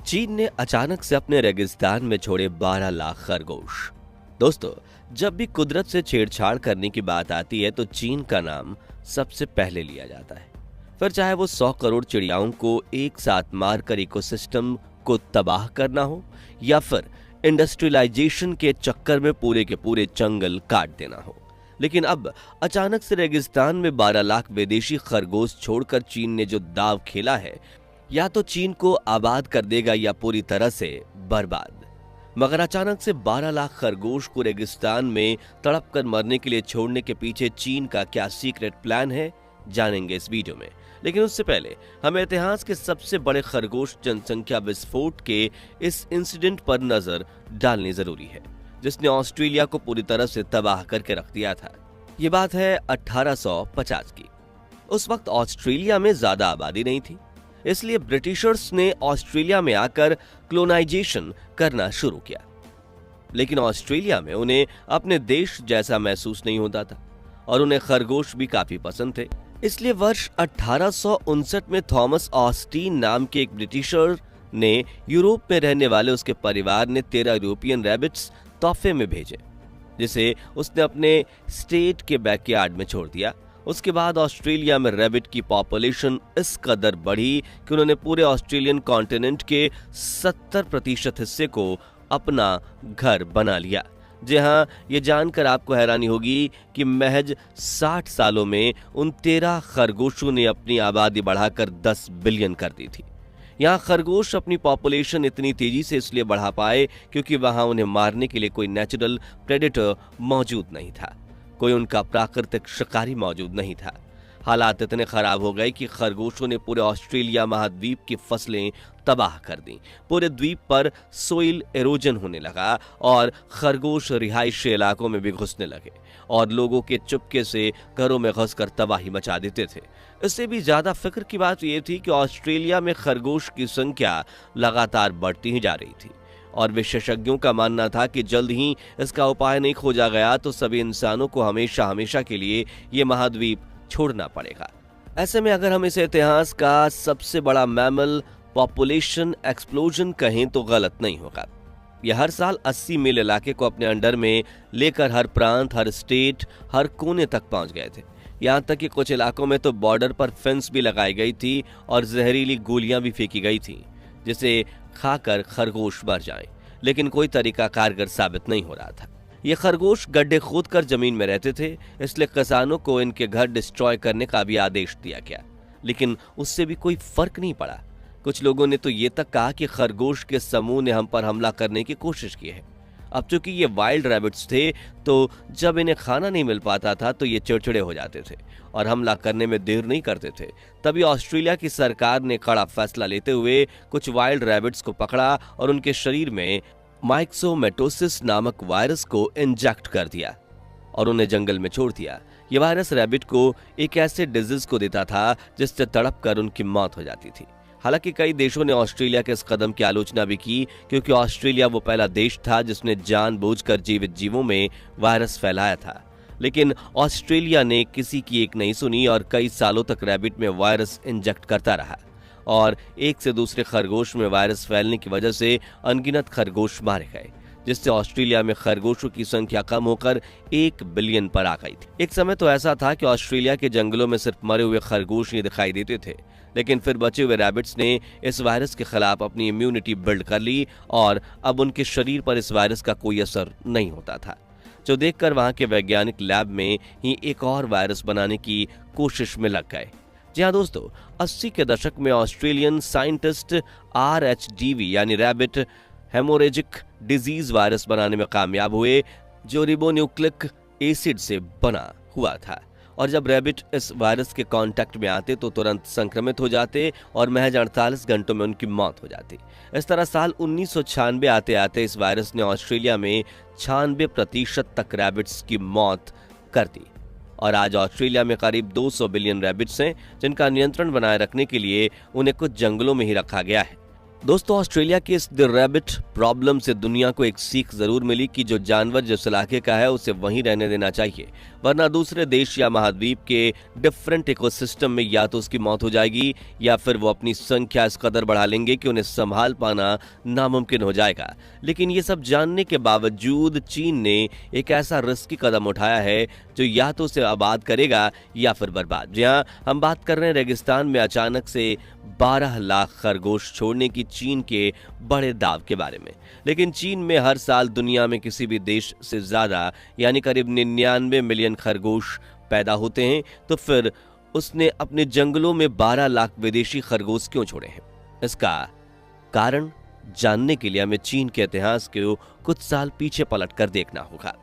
चीन ने अचानक से अपने रेगिस्तान में छोड़े 12 लाख खरगोश। दोस्तों, जब भी कुदरत से छेड़छाड़ करने की बात आती है तो चीन का नाम सबसे पहले लिया जाता है। फिर चाहे वो 100 करोड़ चिड़ियाओं को एक साथ मारकर इकोसिस्टम को तबाह करना हो या फिर इंडस्ट्रियलाइजेशन के चक्कर में पूरे के पूरे जंगल काट देना हो। लेकिन अब अचानक से रेगिस्तान में 12 लाख विदेशी खरगोश छोड़कर चीन ने जो दाव खेला है, या तो चीन को आबाद कर देगा या पूरी तरह से बर्बाद। मगर अचानक से 12 लाख खरगोश को रेगिस्तान में तड़प कर मरने के लिए छोड़ने के पीछे चीन का क्या सीक्रेट प्लान है, जानेंगे इस वीडियो में। लेकिन उससे पहले हमें इतिहास के सबसे बड़े खरगोश जनसंख्या विस्फोट के इस इंसिडेंट पर नजर डालनी जरूरी है, जिसने ऑस्ट्रेलिया को पूरी तरह से तबाह करके रख दिया था। ये बात है 1850 की। उस वक्त ऑस्ट्रेलिया में ज्यादा आबादी नहीं थी, इसलिए ब्रिटिशर्स ने ऑस्ट्रेलिया में आकर क्लोनाइजेशन करना शुरू किया। लेकिन ऑस्ट्रेलिया में उन्हें अपने देश जैसा महसूस नहीं होता था और उन्हें खरगोश भी काफी पसंद थे। इसलिए वर्ष 1859 में थॉमस ऑस्टीन नाम के एक ब्रिटिशर ने यूरोप में रहने वाले उसके परिवार ने 13 यूरोपियन रैबिट्स तोहफे में भेजे, जिसे उसने अपने स्टेट के बैकयार्ड में छोड़ दिया। उसके बाद ऑस्ट्रेलिया में रैबिट की पॉपुलेशन इस कदर बढ़ी कि उन्होंने पूरे ऑस्ट्रेलियन कॉन्टिनेंट के 70% हिस्से को अपना घर बना लिया। जी हाँ, ये जानकर आपको हैरानी होगी कि महज 60 सालों में उन 13 खरगोशों ने अपनी आबादी बढ़ाकर 10 बिलियन कर दी थी। यहाँ खरगोश अपनी पॉपुलेशन इतनी तेजी से इसलिए बढ़ा पाए क्योंकि वहां उन्हें मारने के लिए कोई नेचुरल प्रेडेटर मौजूद नहीं था, कोई उनका प्राकृतिक शिकारी मौजूद नहीं था। हालात इतने खराब हो गए कि खरगोशों ने पूरे ऑस्ट्रेलिया महाद्वीप की फसलें तबाह कर दी। पूरे द्वीप पर सोइल एरोजन होने लगा और खरगोश रिहायशी इलाकों में भी घुसने लगे और लोगों के चुपके से घरों में घुसकर तबाही मचा देते थे। इससे भी ज्यादा फिक्र की बात यह थी कि ऑस्ट्रेलिया में खरगोश की संख्या लगातार बढ़ती ही जा रही थी और विशेषज्ञों का मानना था कि जल्द ही इसका उपाय नहीं खोजा गया तो सभी इंसानों को हमेशा हमेशा के लिए ये महाद्वीप छोड़ना पड़ेगा। ऐसे में अगर हम इसे इतिहास का सबसे बड़ा मैमल पॉपुलेशन एक्सप्लोजन कहें तो गलत नहीं होगा। यह हर साल 80 मील इलाके को अपने अंडर में लेकर हर प्रांत, हर स्टेट, हर कोने तक पहुंच गए थे। यहाँ तक कि कुछ इलाकों में तो बॉर्डर पर फेंस भी लगाई गई थी और जहरीली गोलियां भी फेंकी गई थी जिसे खाकर खरगोश मर जाएं। लेकिन कोई तरीका कारगर साबित नहीं हो रहा था। ये खरगोश गड्ढे खोदकर जमीन में रहते थे, इसलिए किसानों को इनके घर डिस्ट्रॉय करने का भी आदेश दिया गया, लेकिन उससे भी कोई फर्क नहीं पड़ा। कुछ लोगों ने तो ये तक कहा कि खरगोश के समूह ने हम पर हमला करने की कोशिश की है। अब चूंकि ये वाइल्ड रैबिट्स थे तो जब इन्हें खाना नहीं मिल पाता था तो ये चिड़चिड़े हो जाते थे और हमला करने में देर नहीं करते थे। तभी ऑस्ट्रेलिया की सरकार ने कड़ा फैसला लेते हुए कुछ वाइल्ड रैबिट्स को पकड़ा और उनके शरीर में माइक्सोमेटोसिस नामक वायरस को इंजेक्ट कर दिया और उन्हें जंगल में छोड़ दिया। यह वायरस रैबिट को एक ऐसे डिजीज को देता था जिससे तड़प कर उनकी मौत हो जाती थी। हालांकि कई देशों ने ऑस्ट्रेलिया के इस कदम की आलोचना भी की क्योंकि ऑस्ट्रेलिया वो पहला देश था जिसने जानबूझकर जीवित जीवों में वायरस फैलाया था। लेकिन ऑस्ट्रेलिया ने किसी की एक नहीं सुनी और कई सालों तक रैबिट में वायरस इंजेक्ट करता रहा और एक से दूसरे खरगोश में वायरस फैलने की वजह से अनगिनत खरगोश मारे गए, जिससे ऑस्ट्रेलिया में खरगोशों की संख्या कम होकर 1 बिलियन पर आ गई थी। एक समय तो ऐसा था कि ऑस्ट्रेलिया के जंगलों में सिर्फ मरे हुए खरगोश ही दिखाई देते थे, लेकिन फिर बचे हुए रैबिट्स ने इस वायरस के खिलाफ अपनी इम्यूनिटी बिल्ड कर ली और अब उनके शरीर पर इस वायरस का कोई असर नहीं होता था, जो देखकर वहां के वैज्ञानिक लैब में ही एक और वायरस बनाने की कोशिश में लग गए। जी हाँ दोस्तों, 80 के दशक में ऑस्ट्रेलियन साइंटिस्ट RHDV यानी रैबिट हेमोरेजिक डिजीज वायरस बनाने में कामयाब हुए, जो रिबोन्यूक्लिक एसिड से बना हुआ था और जब रैबिट इस वायरस के कांटेक्ट में आते तो तुरंत संक्रमित हो जाते और महज 48 घंटों में उनकी मौत हो जाती। इस तरह साल 1996 आते आते इस वायरस ने ऑस्ट्रेलिया में 96% तक रैबिट्स की मौत कर दी और आज ऑस्ट्रेलिया में करीब 200 बिलियन रैबिट्स हैं जिनका नियंत्रण बनाए रखने के लिए उन्हें कुछ जंगलों में ही रखा गया है। दोस्तों, ऑस्ट्रेलिया के इस द रैबिट प्रॉब्लम से दुनिया को एक सीख जरूर मिली कि जो जानवर जिस इलाके का है उसे वहीं रहने देना चाहिए, वरना दूसरे देश या महाद्वीप के डिफरेंट इकोसिस्टम में या तो उसकी मौत हो जाएगी या फिर वो अपनी संख्या इस कदर बढ़ा लेंगे कि उन्हें संभाल पाना नामुमकिन हो जाएगा। लेकिन ये सब जानने के बावजूद चीन ने एक ऐसा रिस्की कदम उठाया है जो या तो उसे आबाद करेगा या फिर बर्बाद। जी हाँ, हम बात कर रहे हैं रेगिस्तान में अचानक से 12 लाख खरगोश छोड़ने की चीन के बड़े दाव के बारे में। लेकिन चीन में हर साल दुनिया में किसी भी देश से ज्यादा यानी करीब 99 मिलियन खरगोश पैदा होते हैं, तो फिर उसने अपने जंगलों में 12 लाख विदेशी खरगोश क्यों छोड़े हैं? इसका कारण जानने के लिए हमें चीन के इतिहास को कुछ साल पीछे पलट कर देखना होगा।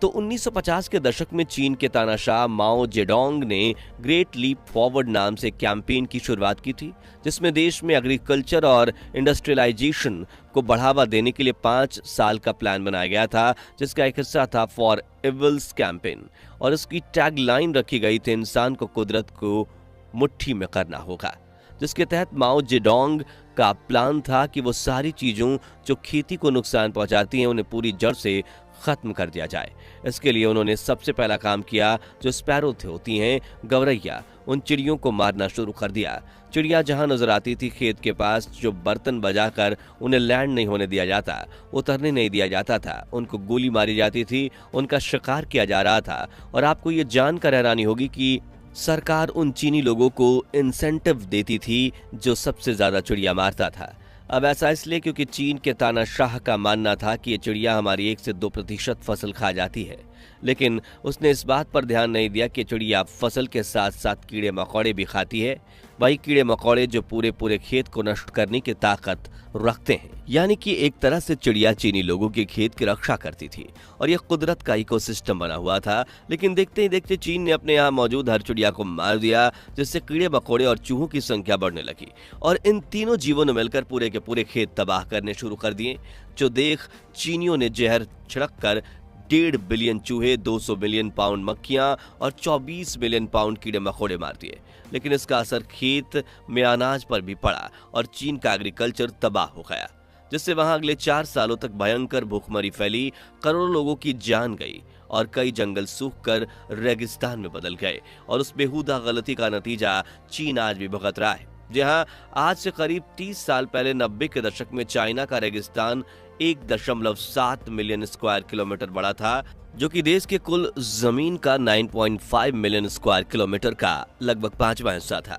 तो 1950 के दशक में चीन के तानाशाह माओ जेडोंग ने ग्रेट लीप फॉरवर्ड नाम से कैंपेन की शुरुआत की थी, जिसमें देश में एग्रीकल्चर और इंडस्ट्रियलाइजेशन को बढ़ावा देने के लिए 5 साल का प्लान बनाया गया था, जिसका एक हिस्सा था फॉर एविल्स कैंपेन। और इसकी टैगलाइन रखी गई थी, इंसान को कुदरत को मुट्ठी में करना होगा, जिसके तहत माओ जेडोंग का प्लान था कि वो सारी चीजों जो खेती को नुकसान पहुंचाती हैं उन्हें पूरी जड़ से खत्म कर दिया जाए। इसके लिए उन्होंने सबसे पहला काम किया, जो स्पैरो होती हैं, गौरैया, उन चिड़ियों को मारना शुरू कर दिया। चिड़िया जहां नजर आती थी खेत के पास, जो बर्तन बजाकर उन्हें लैंड नहीं होने दिया जाता, उतरने नहीं दिया जाता था, उनको गोली मारी जाती थी, उनका शिकार किया जा रहा था। और आपको ये जानकर हैरानी होगी कि सरकार उन चीनी लोगों को इंसेंटिव देती थी जो सबसे ज्यादा चिड़िया मारता था। अब ऐसा इसलिए क्योंकि चीन के तानाशाह का मानना था कि ये चिड़िया हमारी 1 से 2% फसल खा जाती है। लेकिन उसने इस बात पर ध्यान नहीं दिया कि चिड़िया फसल के साथ साथ कीड़े मकोड़े भी खाती है, वही कीड़े मकोड़े जो पूरे खेत को नष्ट करने की ताकत रखते हैं। यानी कि एक तरह से चिड़िया चीनी लोगों के खेत की रक्षा करती थी और यह कुदरत का इकोसिस्टम बना हुआ था। लेकिन देखते ही देखते चीन ने अपने यहाँ मौजूद हर चिड़िया को मार दिया, जिससे कीड़े मकोड़े और चूहों की संख्या बढ़ने लगी और इन तीनों जीवों ने मिलकर पूरे के पूरे खेत तबाह करने शुरू कर दिए। जो देख चीनियों ने जहर छिड़क कर 1.5 बिलियन चूहे, 200 मिलियन पाउंड मक्खियां और 24 मिलियन पाउंड कीड़े मकोड़े मार दिए। लेकिन इसका असर खेत में अनाज पर भी पड़ा और चीन का एग्रीकल्चर तबाह हो गया, जिससे वहां अगले 4 सालों तक भयंकर भूखमरी फैली, करोड़ों लोगों की जान गई और कई जंगल सूख कर रेगिस्तान में बदल गए। और उस बेहुदा गलती का नतीजा चीन आज भी भुगत रहा है। जी हाँ, आज से करीब 30 साल पहले 90 के दशक में चाइना का रेगिस्तान 1.7 मिलियन स्क्वायर किलोमीटर बड़ा था, जो कि देश के कुल जमीन का 9.5 मिलियन स्क्वायर किलोमीटर का लगभग 5वां हिस्सा था।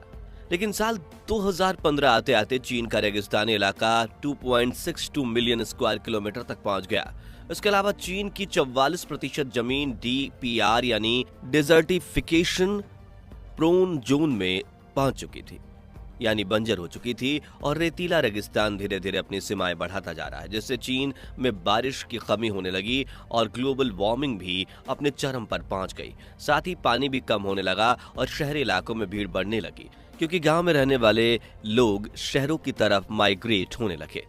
लेकिन साल 2015 आते आते चीन का रेगिस्तानी इलाका 2.62 मिलियन स्क्वायर किलोमीटर तक पहुंच गया। इसके अलावा चीन की 44% जमीन DPR यानी डिजर्टिफिकेशन प्रोन जोन में पहुंच चुकी थी, यानी बंजर हो चुकी थी, और रेतीला रेगिस्तान धीरे धीरे अपनी सीमाएं बढ़ाता जा रहा है, जिससे चीन में बारिश की कमी होने लगी और ग्लोबल वार्मिंग भी अपने चरम पर पहुंच गई। साथ ही पानी भी कम होने लगा और शहरी इलाकों में भीड़ बढ़ने लगी, क्योंकि गांव में रहने वाले लोग शहरों की तरफ माइग्रेट होने लगे।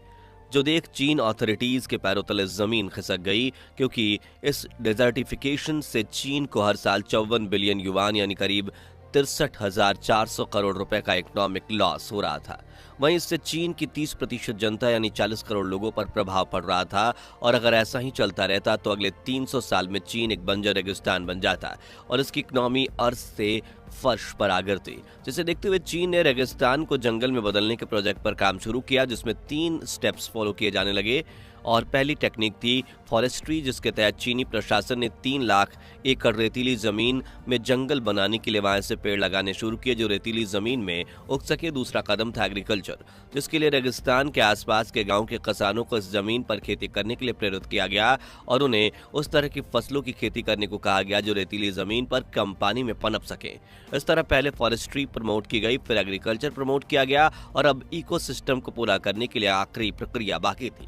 जो देख चीन अथॉरिटीज के पैरों तले जमीन खिसक गई, क्योंकि इस डिजर्टिफिकेशन से चीन को हर साल 54 बिलियन युआन यानी करीब 63,400 करोड़ रुपए का इकोनॉमिक लॉस हो रहा था। वहीं इससे चीन की 30% जनता यानी 40 करोड़ लोगों पर प्रभाव पड़ रहा था। और अगर ऐसा ही चलता रहता तो अगले 300 साल में चीन एक बंजर रेगिस्तान बन जाता और इसकी इकोनॉमी अर्थ से फर्श पर आ गिरती। जिसे देखते हुए चीन ने रेगिस्तान को जंगल में बदलने के प्रोजेक्ट पर काम शुरू किया, जिसमें 3 स्टेप्स फॉलो किए जाने लगे। और पहली टेक्निक थी फॉरेस्ट्री, जिसके तहत चीनी प्रशासन ने 3 लाख एकड़ रेतीली जमीन में जंगल बनाने के लिए वहां से पेड़ लगाने शुरू किए, जो रेतीली जमीन में उग सके। दूसरा कदम था एग्रीकल्चर, जिसके लिए रेगिस्तान के आसपास के गांव के किसानों को इस जमीन पर खेती करने के लिए प्रेरित किया गया और उन्हें उस तरह की फसलों की खेती करने को कहा गया जो रेतीली जमीन पर कम पानी में पनप सके। इस तरह पहले फॉरेस्ट्री प्रमोट की गई, फिर एग्रीकल्चर प्रमोट किया गया और अब इकोसिस्टम को पूरा करने के लिए आखिरी प्रक्रिया बाकी थी,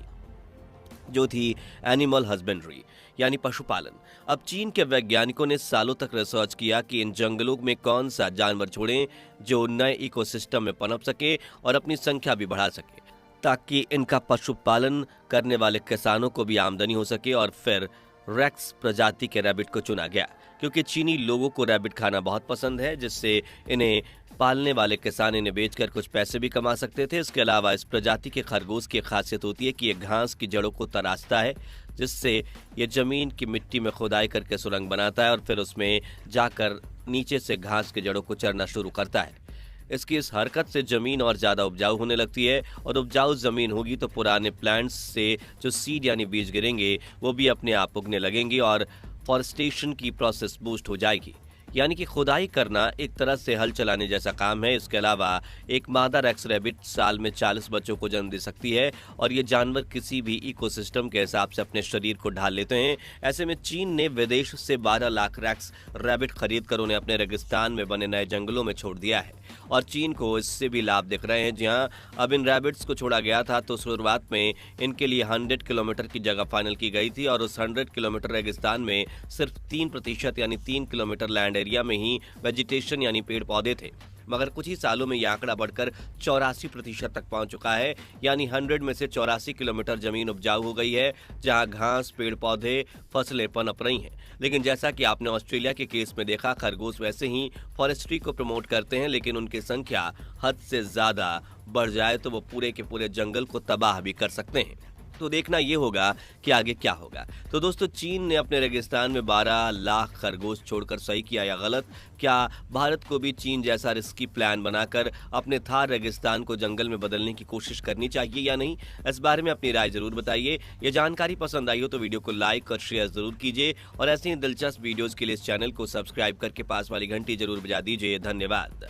जो थी एनिमल हस्बेंड्री यानी पशुपालन। अब चीन के वैज्ञानिकों ने सालों तक रिसर्च किया कि इन जंगलों में कौन सा जानवर छोड़ें जो नए इकोसिस्टम में पनप सके और अपनी संख्या भी बढ़ा सके, ताकि इनका पशुपालन करने वाले किसानों को भी आमदनी हो सके। और फिर रेक्स प्रजाति के रैबिट को चुना गया। क्योंकि चीनी लोगों को रैबिट खाना बहुत पसंद है, जिससे इन्हें पालने वाले किसान इन्हें बेचकर कुछ पैसे भी कमा सकते थे। इसके अलावा इस प्रजाति के खरगोश की खासियत होती है कि ये घास की जड़ों को तराशता है, जिससे ये जमीन की मिट्टी में खुदाई करके सुरंग बनाता है और फिर उसमें जाकर नीचे से घास की जड़ों को चरना शुरू करता है। इसकी इस हरकत से जमीन और ज़्यादा उपजाऊ होने लगती है, और उपजाऊ जमीन होगी तो पुराने प्लांट्स से जो सीड यानी बीज गिरेंगे वो भी अपने आप उगने लगेंगे और फॉरेस्टेशन की प्रोसेस बूस्ट हो जाएगी। यानी कि खुदाई करना एक तरह से हल चलाने जैसा काम है। इसके अलावा एक मादा रेक्स रैबिट साल में 40 बच्चों को जन्म दे सकती है, और ये जानवर किसी भी इकोसिस्टम के हिसाब से अपने शरीर को ढाल लेते हैं। ऐसे में चीन ने विदेश से 12 लाख रेक्स रैबिट खरीद कर उन्हें अपने रेगिस्तान में बने नए जंगलों में छोड़ दिया है, और चीन को इससे भी लाभ दिख रहे हैं। जहां अब इन रैबिट्स को छोड़ा गया था तो शुरुआत में इनके लिए 100 किलोमीटर की जगह फाइनल की गई थी, और उस 100 किलोमीटर रेगिस्तान में सिर्फ 3% यानी 3 किलोमीटर लैंड एरिया में ही वेजिटेशन यानी पेड़ पौधे थे। मगर कुछ ही सालों में यह आंकड़ा बढ़कर 84% तक पहुंच चुका है, यानी 100 में से 84 किलोमीटर जमीन उपजाऊ हो गई है, जहां घास, पेड़ पौधे, फसलें पनप रही हैं। लेकिन जैसा कि आपने ऑस्ट्रेलिया के केस में देखा, खरगोश वैसे ही फॉरेस्ट्री को प्रमोट करते हैं, लेकिन उनकी संख्या हद से ज्यादा बढ़ जाए तो वो पूरे के पूरे जंगल को तबाह भी कर सकते हैं। तो देखना ये होगा कि आगे क्या होगा। तो दोस्तों, चीन ने अपने रेगिस्तान में 12 लाख खरगोश छोड़कर सही किया या गलत? क्या भारत को भी चीन जैसा रिस्की प्लान बनाकर अपने थार रेगिस्तान को जंगल में बदलने की कोशिश करनी चाहिए या नहीं? इस बारे में अपनी राय जरूर बताइए। ये जानकारी पसंद आई हो तो वीडियो को लाइक और शेयर जरूर कीजिए, और ऐसे ही दिलचस्प वीडियोज के लिए इस चैनल को सब्सक्राइब करके पास वाली घंटी जरूर बजा दीजिए। धन्यवाद।